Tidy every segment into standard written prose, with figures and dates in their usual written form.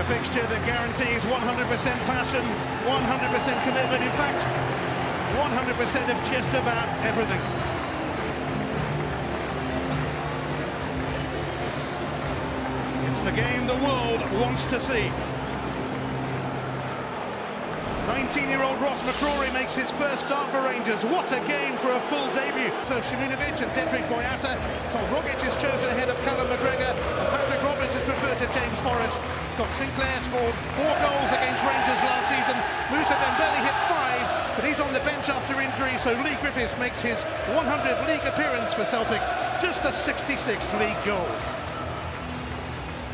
fixture that guarantees 100% passion, 100% commitment, in fact, 100% of just about everything. It's the game the world wants to see. 19-year-old Ross McCrory makes his first start for Rangers. What a game for a full debut. So Simunovic and Dedrick Boyata. Tom Rogic is chosen ahead of Callum McGregor. And Patrick Roberts is preferred to James Forrest. Scott Sinclair scored 4 goals against Rangers last season. Moussa Dembele hit 5, but he's on the bench after injury. So Lee Griffiths makes his 100th league appearance for Celtic. Just the 66 league goals.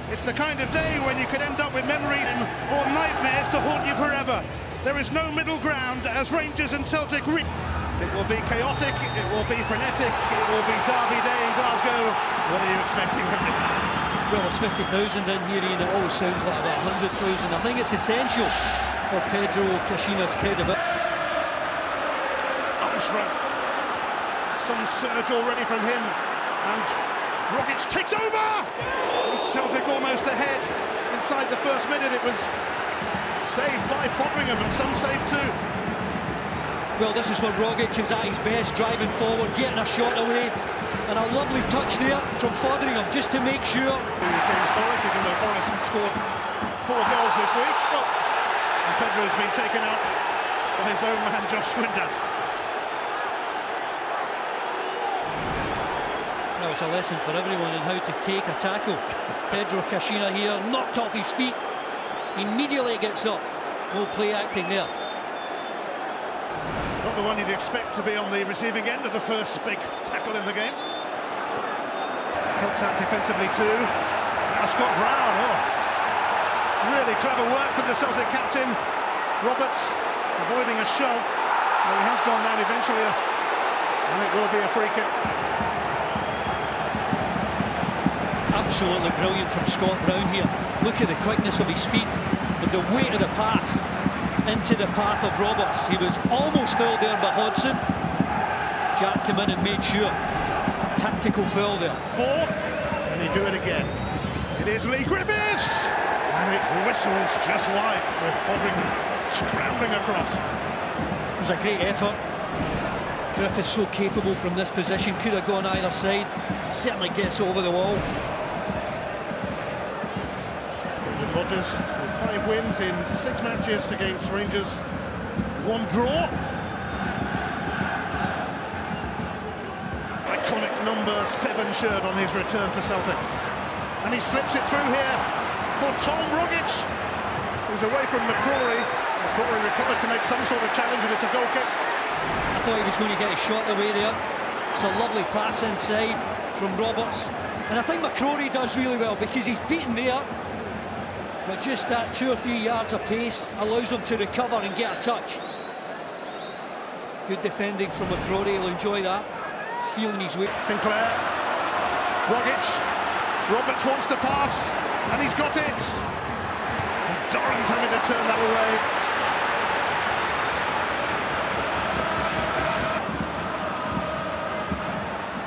It's the kind of day when you could end up with memories or nightmares to haunt you forever. There is no middle ground as Rangers and Celtic It will be chaotic, it will be frenetic, it will be Derby Day in Glasgow. What are you expecting from me? Well, there's 50,000 in here, Ian. It always sounds like about 100,000. I think it's essential for Pedro Caixinha's credibility. Armstrong. Some surge already from him. And Rogic takes over! And Celtic almost ahead. Inside the first minute, it was saved by Foderingham, and some saved too. Well, this is where Rogic is at his best, driving forward, getting a shot away, and a lovely touch there from Foderingham, just to make sure. James Forrest, even though Forrest had scored 4 goals this week. Oh, and Pedro's been taken out by his own man, Josh Swindas. Well, it's a lesson for everyone in how to take a tackle. Pedro Caixinha here, knocked off his feet. Immediately gets up. No play acting there. Not the one you'd expect to be on the receiving end of the first big tackle in the game. Helps out defensively too. Now Scott Brown. Oh, really clever work from the Celtic captain. Roberts avoiding a shove. Well, he has gone down eventually, and it will be a free kick. Absolutely brilliant from Scott Brown here. Look at the quickness of his feet, and the weight of the pass into the path of Roberts. He was almost fell there by Hodgson. Jack came in and made sure. Tactical foul there. 4, and he do it again. It is Lee Griffiths, and it whistles just wide with Foderingham scrambling across. It was a great effort. Griffiths so capable from this position, could have gone either side. Certainly gets over the wall. Rodgers with 5 wins in 6 matches against Rangers, 1 draw. Iconic number 7 shirt on his return to Celtic. And he slips it through here for Tom Rogic, who's away from McCrory. McCrory recovered to make some sort of challenge, and it's a goal kick. I thought he was going to get his shot away there. It's a lovely pass inside from Roberts. And I think McCrory does really well because he's beaten there. But just that 2 or 3 yards of pace allows him to recover and get a touch. Good defending from McCrory, he'll enjoy that. Feeling his weight. Sinclair, Rogic, Roberts wants the pass, and he's got it. And Doran's having to turn that away.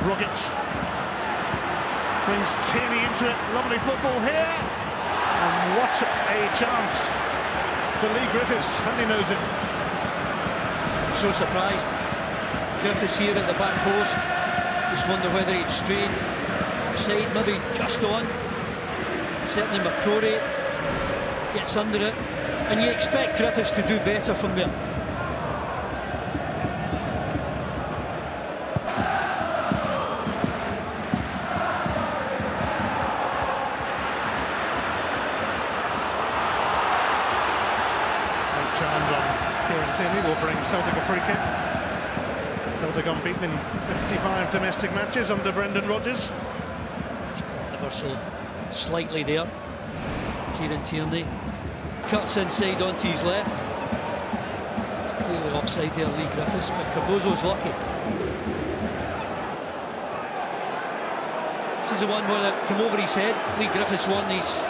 Rogic brings Tierney into it. Lovely football here. And what a chance for Lee Griffiths, and he knows it. So surprised. Griffiths here at the back post. Just wonder whether he'd strayed offside, maybe just on. Certainly McCrory gets under it. And you expect Griffiths to do better from there. Challenge on Kieran Tierney will bring Celtic a free kick. Celtic unbeaten in 55 domestic matches under Brendan Rodgers. He's caught ever so slightly there. Kieran Tierney cuts inside onto his left. Clearly offside there, Lee Griffiths, but Cardozo's lucky. This is the one where it came over his head. Lee Griffiths won his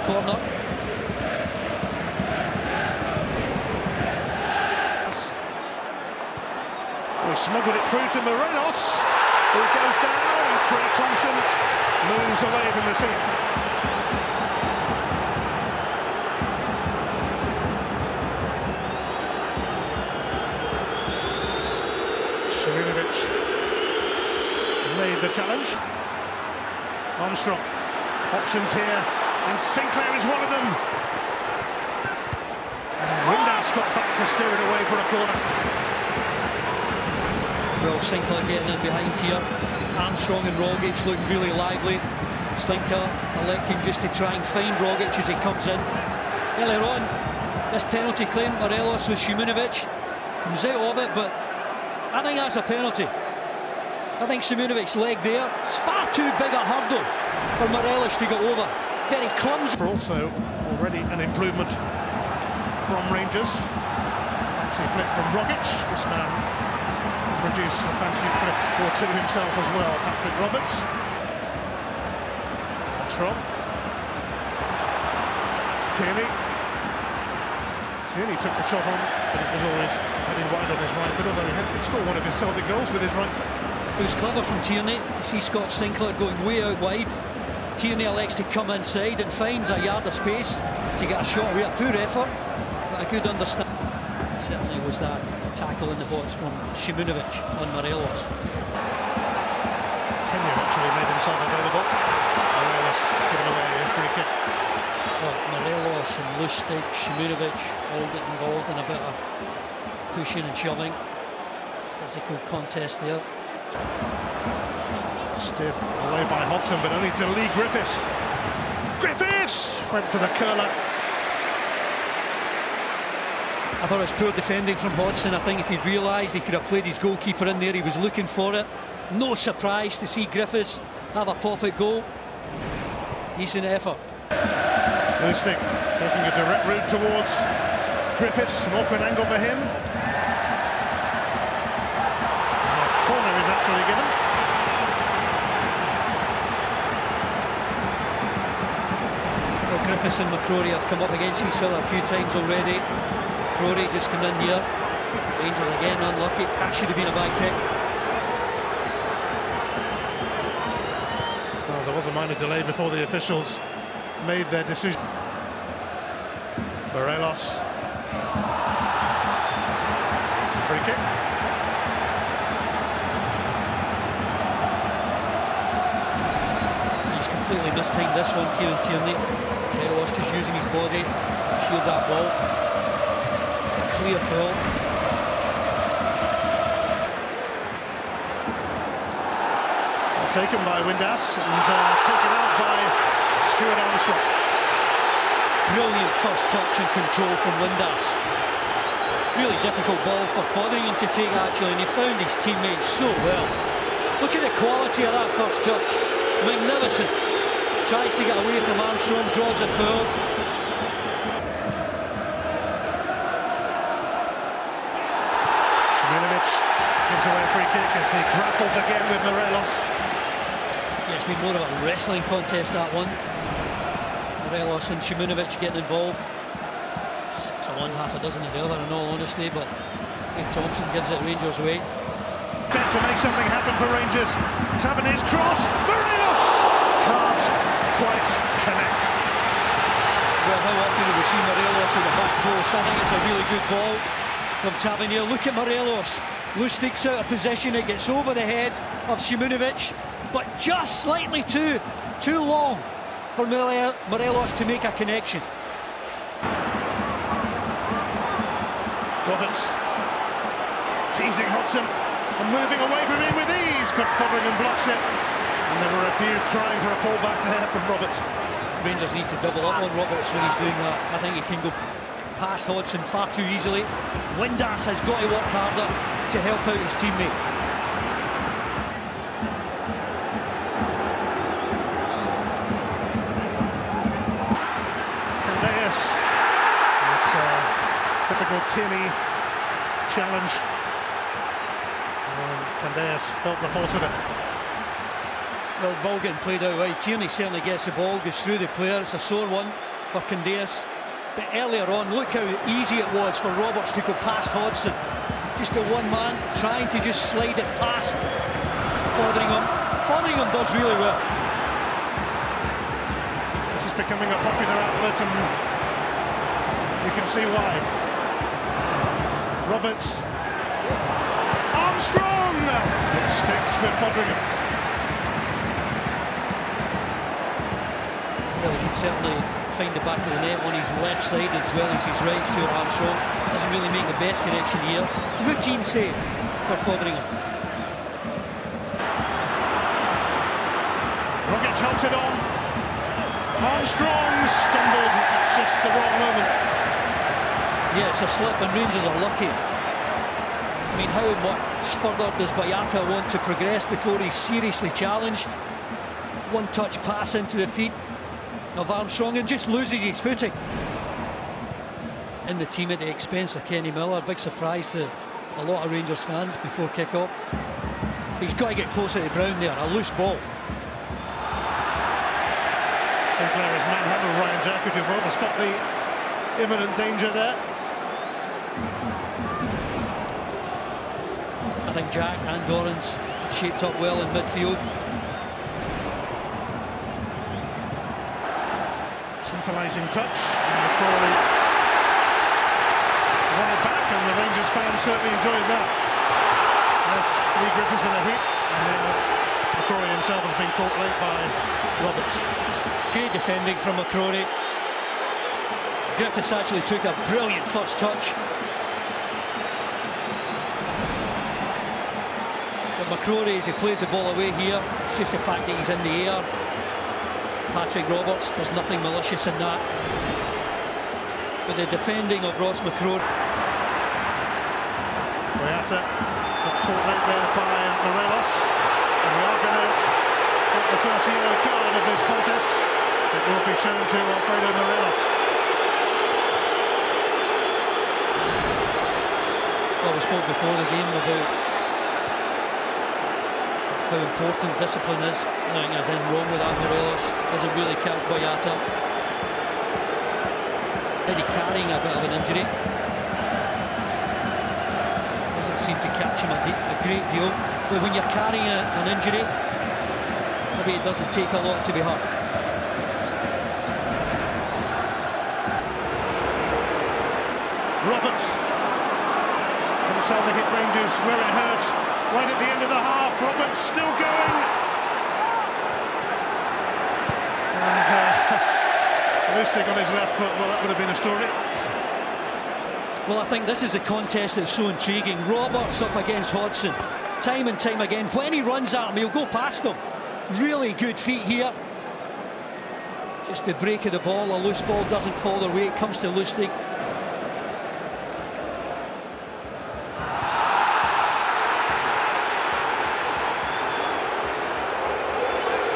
corner. We smuggled it through to Morelos, who goes down, and Craig Thompson moves away from the scene. with the challenge. Armstrong, options here, and Sinclair is one of them. Windass got back to steer it away for a corner. Well, Sinclair getting in behind here. Armstrong and Rogic look really lively. Sinclair electing just to try and find Rogic as he comes in. Earlier on, this penalty claim, Morelos with Simunovic, comes out of it, but I think that's a penalty. I think Simunovic's leg there, it's far too big a hurdle for Morelos to go over. Very clumsy. Also, already an improvement from Rangers. Fancy flip from Rogic. This man produced a fancy flip or two himself as well, Patrick Roberts. Armstrong. Tierney took the shot on, but it was always heading wide on his right foot, although he could score one of his Celtic goals with his right foot. It was clever from Tierney. You see Scott Sinclair going way out wide. Tierney elects to come inside and finds a yard of space to get a shot away. A poor effort, but a good understanding. Certainly was that tackle in the box from Simunovic on Morelos. Tierney actually made himself available. Morelos given away a free kick. Well, Morelos and Lustig, Simunovic all get involved in a bit of pushing and shoving. Physical contest there. Steered away by Hodgson, but only to Lee Griffiths. Griffiths went for the curler. I thought it was poor defending from Hodgson. I think if he'd realised he could have played his goalkeeper in there, he was looking for it. No surprise to see Griffiths have a pop at goal. Decent effort. Lustig taking a direct route towards Griffiths, an awkward angle for him. And a corner is actually given. Well, Griffiths and McCrory have come up against each other a few times already. McCrory just come in here. Rangers again unlucky. That should have been a bad kick. Well, there was a minor delay before the officials made their decision. Morelos. It's a free kick. He's completely mistimed this one, Kieran Tierney. Morelos just using his body to shield that ball. Clear foul. Taken by Windass and taken out by Stuart Armstrong. Brilliant first touch and control from Windass. Really difficult ball for Fotheringham to take actually, and he found his teammates so well. Look at the quality of that first touch. Magnificent. Tries to get away from Armstrong, draws a foul. Simunovic gives away a free kick as he grapples again with Morelos. Yeah, it's been more of a wrestling contest, that one. Morelos and Simunovic getting involved. 6 of one, half a dozen of the other, in all honesty, but Thompson gives it Rangers' way. Bet to make something happen for Rangers. Tavernier's cross. Morelos can't quite connect. Well, how often do we see Morelos at the back post? I think it's a really good ball from Tavernier. Look at Morelos. Lustig's out of position. It gets over the head of Simunovic, but just slightly too long for Morelos to make a connection. Roberts teasing Hodgson and moving away from him with ease, but Fotheringham blocks it. And there were a few crying for a pullback there from Roberts. Rangers need to double up on Roberts when he's doing that. I think he can go past Hodgson far too easily. Windass has got to work harder to help out his teammate. It's a typical Tierney challenge. Candeas felt the force of it. Well, the ball getting played out wide. Tierney certainly gets the ball, goes through the player. It's a sore one for Candeas. But earlier on, look how easy it was for Roberts to go past Hodgson. Just a one man trying to just slide it past Fotheringham. Fotheringham does really well. This is becoming a popular outlet, and you can see why. Roberts. Armstrong! It sticks with Fotheringham. Well, he can certainly find the back of the net on his left side as well as his right. Stuart Armstrong doesn't really make the best connection here. Routine save for Fotheringham. Rogic helps it on. Armstrong stumbled at just the wrong moment. Yeah, it's a slip and Rangers are lucky. I mean, how much further does Boyata want to progress before he's seriously challenged? One touch pass into the feet of Armstrong and just loses his footing. In the team at the expense of Kenny Miller. Big surprise to a lot of Rangers fans before kick-off. He's got to get closer to Brown there, a loose ball. Sinclair has manhandled Ryan Jack, who did well to spot the imminent danger there. I think Jack and Dorrans shaped up well in midfield. Tantalising touch, and McCrory won it back, and the Rangers fans certainly enjoyed that. Left Lee Griffiths in a heap, and then McCrory himself has been caught late by Roberts. Great defending from McCrory. Griffiths actually took a brilliant first touch. But McCrory, as he plays the ball away here, it's just the fact that he's in the air. Patrick Roberts, there's nothing malicious in that. But the defending of Ross McCrory. Boyata got caught late there by Morelos, and we are going to get the first yellow card of this contest. It will be shown to Alfredo Morelos. Well, we spoke before the game about how important discipline is. I think there's anything wrong with that. Morelos doesn't really catch Boyata. Maybe carrying a bit of an injury. Doesn't seem to catch him a great deal. But when you're carrying an injury, maybe it doesn't take a lot to be hurt. Roberts from Celtic hit Rangers where it hurts. Right at the end of the half, Roberts still going. And at least they got his left foot. Well, that would have been a story. Well, I think this is a contest that's so intriguing. Roberts up against Hodgson, time and time again. When he runs at him, he'll go past him. Really good feet here. Just the break of the ball. A loose ball doesn't fall their way. It comes to Lustig.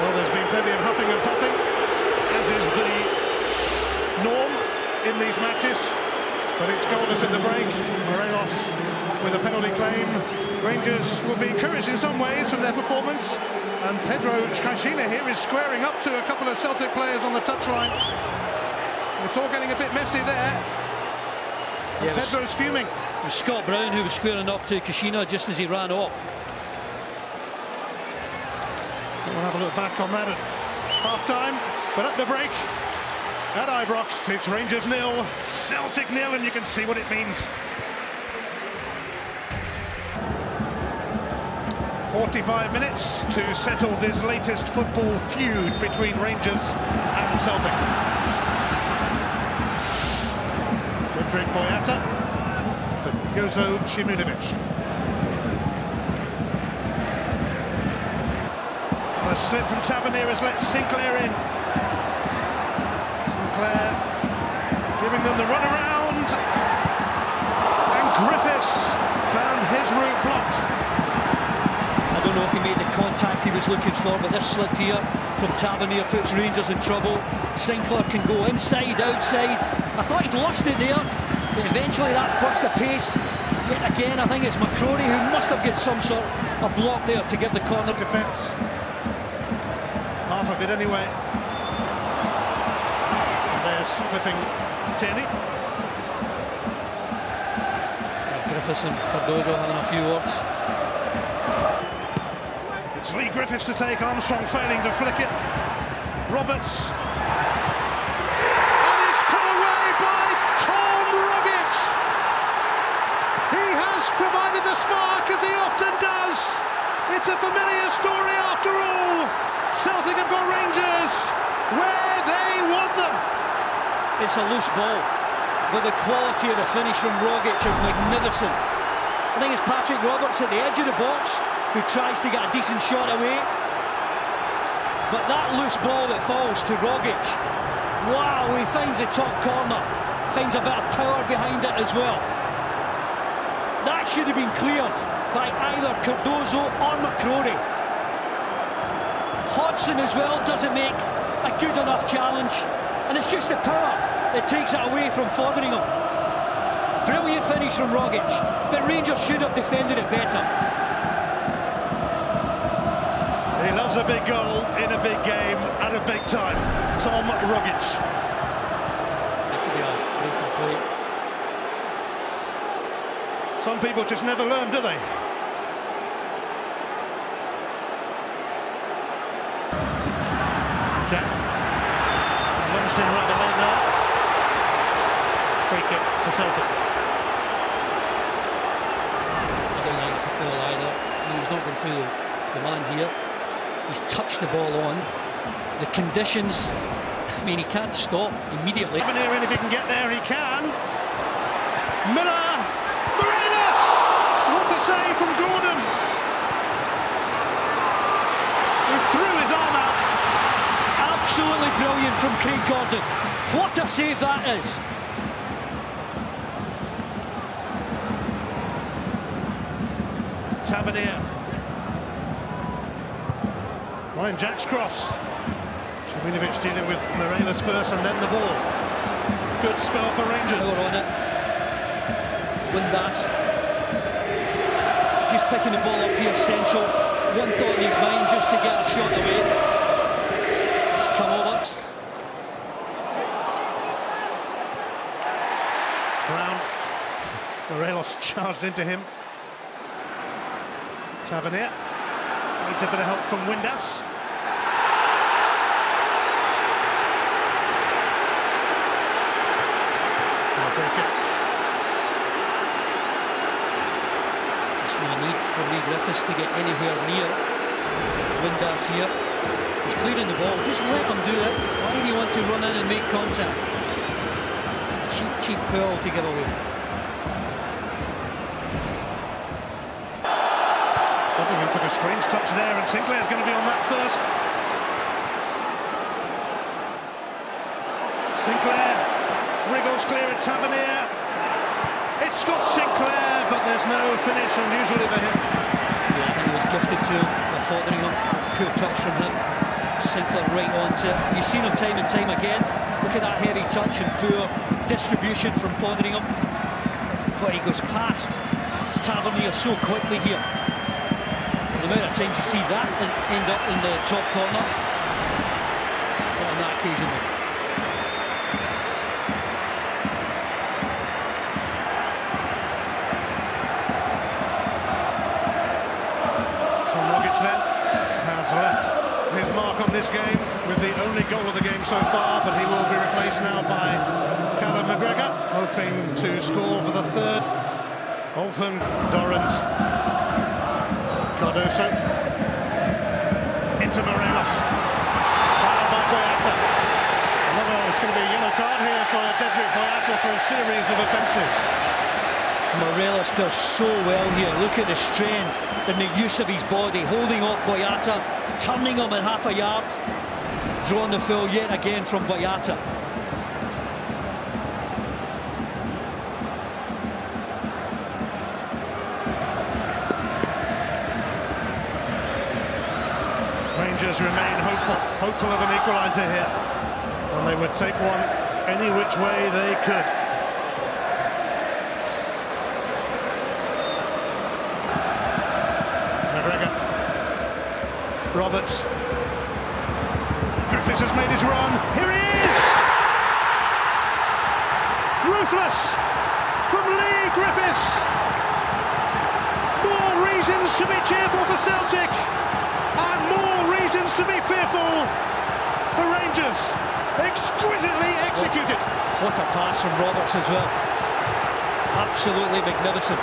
Well, there's been plenty of huffing and puffing, as is the norm in these matches. But it's goalless at the break. Morelos with a penalty claim. Rangers will be encouraged in some ways from their performance. And Pedro Caixinha here is squaring up to a couple of Celtic players on the touchline. It's all getting a bit messy there. Yeah, Pedro's fuming. It was Scott Brown who was squaring up to Caixinha just as he ran off. We'll have a look back on that at half-time. But at the break, at Ibrox, it's Rangers 0, Celtic 0, and you can see what it means. 45 minutes to settle this latest football feud between Rangers and Celtic. Dendrik Boyata for Jozo Simunovic. A slip from Tavernier has let Sinclair in. Sinclair giving them the run around, and Griffiths found his route blocked. I don't know if he made the contact he was looking for, but this slip here from Tavernier puts Rangers in trouble. Sinclair can go inside, outside. I thought he'd lost it there, but eventually that burst of pace. Yet again, I think it's McCrory who must have got some sort of block there to give the corner. Defence. Half of it anyway. And there's splitting Tierney. Griffiths and Cardozo having a few words. It's Lee Griffiths to take, Armstrong failing to flick it. Roberts. And it's put away by Tom Rogic. He has provided the spark, as he often does, It's a familiar story after all. Celtic have got Rangers where they want them. It's a loose ball, but the quality of the finish from Rogic is magnificent. I think it's Patrick Roberts at the edge of the box who tries to get a decent shot away. But that loose ball that falls to Rogic, wow, he finds the top corner, finds a bit of power behind it as well. That should have been cleared by either Cardozo or McCrory. Hodgson as well doesn't make a good enough challenge, and it's just the power that takes it away from Fotheringham. Brilliant finish from Rogic, but Rangers should have defended it better. He loves a big goal in a big game at a big time. Tom Rogic. That could be a break play. Some people just never learn, do they? Jack. Lunged in rather late now. Free kick for Celtic. I don't think it's a foul either. I mean, he's not going through the man here. He's touched the ball on. The conditions, I mean, he can't stop immediately. Even here, and if he can get there, he can. Miller! Morelos! What a save from Gordon! Who threw his arm out. Absolutely brilliant from Craig Gordon. What a save that is! Tavernier. Ryan Jack's cross. Šuminović dealing with Morelos first and then the ball. Good spell for Rangers. Power on it. Windass. Just picking the ball up here central. One thought in his mind just to get a shot away. It's come over. Brown. Morelos charged into him. Tavernier. Needs a bit of help from Windass. Free kick. Just no need for Lee Griffiths to get anywhere near Windass here. He's clearing the ball. Just let him do it. Why do you want to run in and make contact? Cheap foul to give away. Fotheringham took a strange touch there, and Sinclair's going to be on that first. Sinclair wriggles clear at Tavernier. It's Scott Sinclair, but there's no finish, unusually for him. Yeah, I think it was gifted to him by Fotheringham. Poor touch from him. Sinclair right onto it. You've seen him time and time again. Look at that heavy touch and poor distribution from Fotheringham. But he goes past Tavernier so quickly here. The amount of times you see that end up in the top corner. But on that occasion, though. Tom Rogic then has left his mark on this game with the only goal of the game so far, but he will be replaced now by Callum McGregor, hoping to score for the third. Olsen, Dorrans, Cardoso, into Morelos, fouled by Boyata. It's going to be a yellow card here for Dedrick Boyata for a series of offences. Morelos does so well here. Look at the strength and the use of his body, holding off Boyata, turning him at half a yard, drawing the foul yet again from Boyata. Rangers remain hopeful of an equaliser here, and they would take one any which way they could. McGregor, Roberts, Griffiths has made his run. Here he is, ruthless from Lee Griffiths. More reasons to be cheerful for Celtic, and more reasons to be fearful for Rangers. Exquisitely executed. What a pass from Roberts as well. Absolutely magnificent.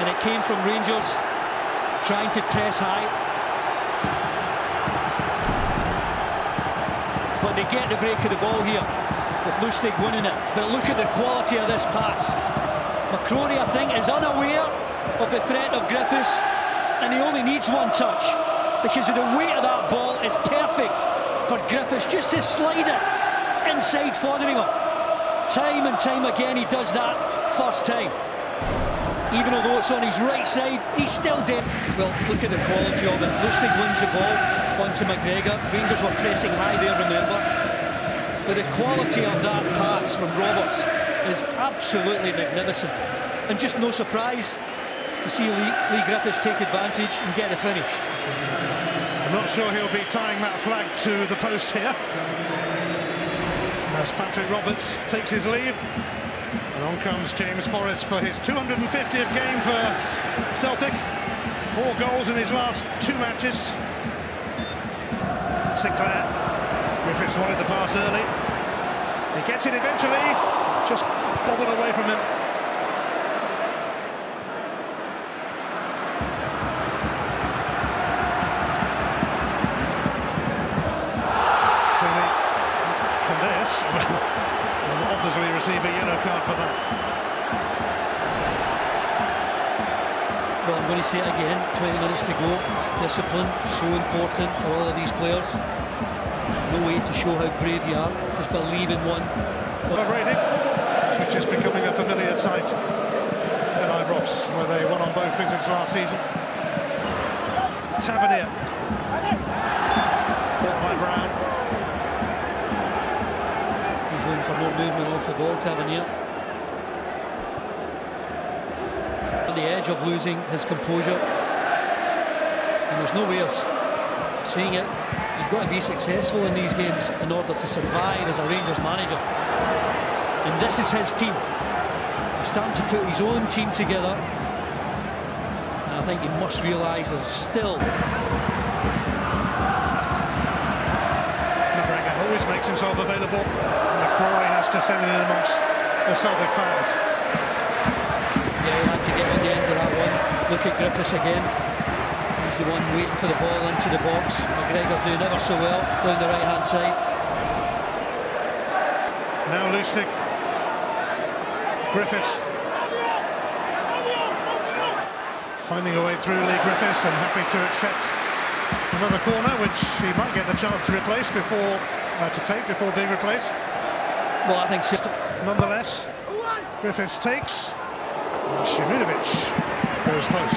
And it came from Rangers trying to press high. But they get the break of the ball here, with Lustig winning it. But look at the quality of this pass. McCrory, I think, is unaware of the threat of Griffiths, and he only needs one touch, because of the weight of that ball is perfect for Griffiths just to slide it inside Fotheringham. Time and time again he does that first time. Even although it's on his right side, he's still dead. Well, look at the quality of it. Lustig wins the ball onto McGregor. Rangers were pressing high there, remember. But the quality of that pass from Roberts is absolutely magnificent. And just no surprise to see Lee Griffiths take advantage and get a finish. I'm not sure he'll be tying that flag to the post here, as Patrick Roberts takes his leave. And on comes James Forrest for his 250th game for Celtic. 4 goals in his last 2 matches. Sinclair. Griffiths wanted the pass early. He gets it eventually. Just bobbled away from him. Will obviously receive a yellow card for that. Well, I'm going to say it again, 20 minutes to go. Discipline, so important for all of these players. No way to show how brave you are, just believe in one. Rating, which is becoming a familiar sight at Ibrox, where they won on both visits last season. Tavernier. Caught by Brown. He's looking for more movement off the ball, Tavernier. On the edge of losing his composure. And there's no way of seeing it. You've got to be successful in these games in order to survive as a Rangers manager. And this is his team. He's starting to put his own team together. And I think he must realise there's still... McGregor always makes himself available. McCrory has to send it in amongst the Celtic fans. Yeah, he had to get on the end of that one. Look at Griffiths again. He's the one waiting for the ball into the box. McGregor doing ever so well down the right hand side. Now Lustig. Griffiths. Finding a way through Lee Griffiths and happy to accept another corner, which he might get the chance to replace before before being replaced. Well, I think nonetheless, Griffiths takes. Shimunovic goes close.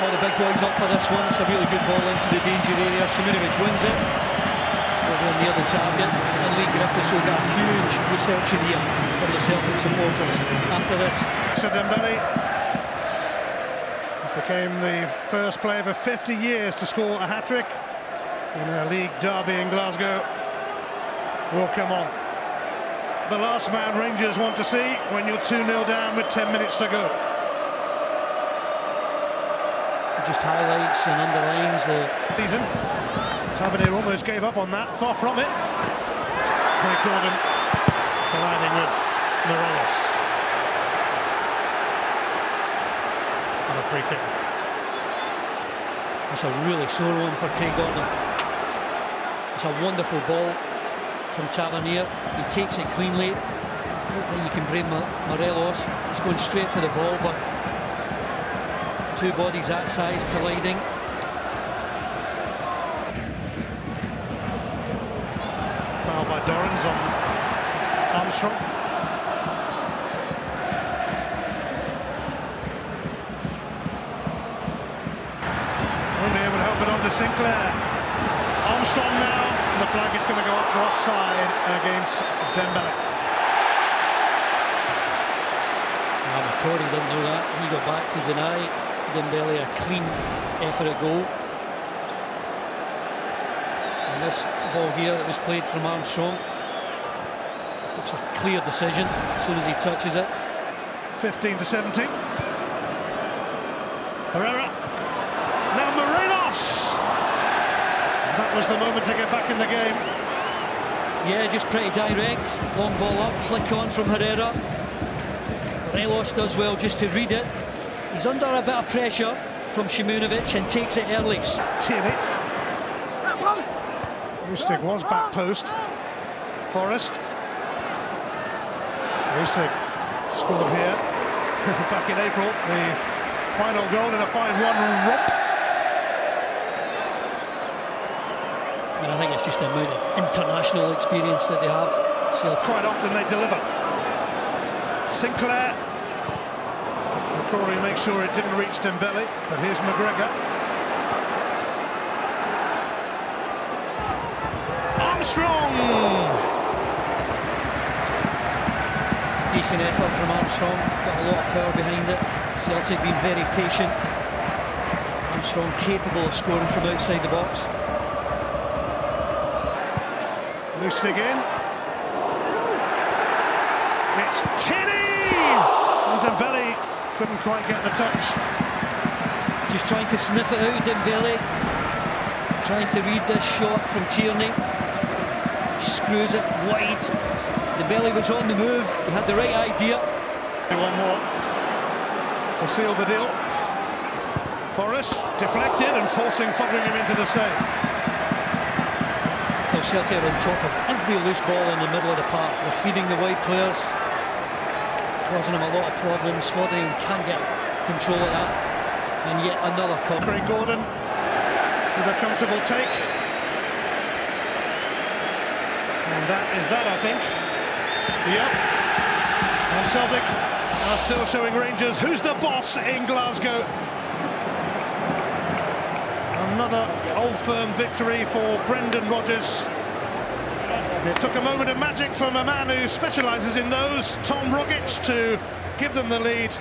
Well, the big boys up for this one. It's a really good ball into the danger area. Shimunovic wins it over near the target, and Lee Griffiths will get a huge reception here from the Celtic supporters after this. So Dembele became the first player for 50 years to score a hat-trick in a league derby in Glasgow. Will come on. The last man Rangers want to see when you're 2-0 down with 10 minutes to go. It just highlights and underlines the season. Tavernier almost gave up on that, far from it. Craig Gordon colliding with Morelos. And a free kick. It's a really sore one for Craig Gordon. It's a wonderful ball from Tavernier. He takes it cleanly. I don't think you can blame Morelos. He's going straight for the ball, but two bodies that size colliding. Foul by Dorrans on Armstrong. Only able to help it on to Sinclair. Armstrong now. The flag is going to go up for offside against Dembele. McCrory didn't know that. He got back to deny Dembele a clean effort at goal. And this ball here that was played from Armstrong, it's a clear decision as soon as he touches it. 15-17. Herrera. Now Morelos. That was the moment to get back in the game. Yeah, just pretty direct. Long ball up, flick on from Herrera. Morelos does well just to read it. He's under a bit of pressure from Šimunović and takes it early. Tierney. Lustig was back post. Forrest. Lustig scored here back in April. The final goal in a 5-1 romp. And I think it's just the amount of international experience that they have. Celtic. Quite often they deliver. Sinclair. McCrory makes sure it didn't reach Dembele, but here's McGregor. Armstrong! Decent effort from Armstrong, got a lot of power behind it. Celtic been very patient. Armstrong capable of scoring from outside the box. Lustig in. It's Tierney! And Dembele couldn't quite get the touch. Just trying to sniff it out, Dembele. Trying to read this shot from Tierney. Screws it wide. Dembele was on the move, he had the right idea. One more to seal the deal. Forrest deflected and forcing Fotheringham into the save. Well, Celtic are on top of every loose ball in the middle of the park. They're feeding the wide players, causing them a lot of problems. Fotheringham can't get control of that. And yet another corner. Craig Gordon with a comfortable take. And that is that, I think. Yep. And Celtic are still showing Rangers who's the boss in Glasgow. Another Old Firm victory for Brendan Rodgers. It took a moment of magic from a man who specialises in those, Tom Rogic, to give them the lead.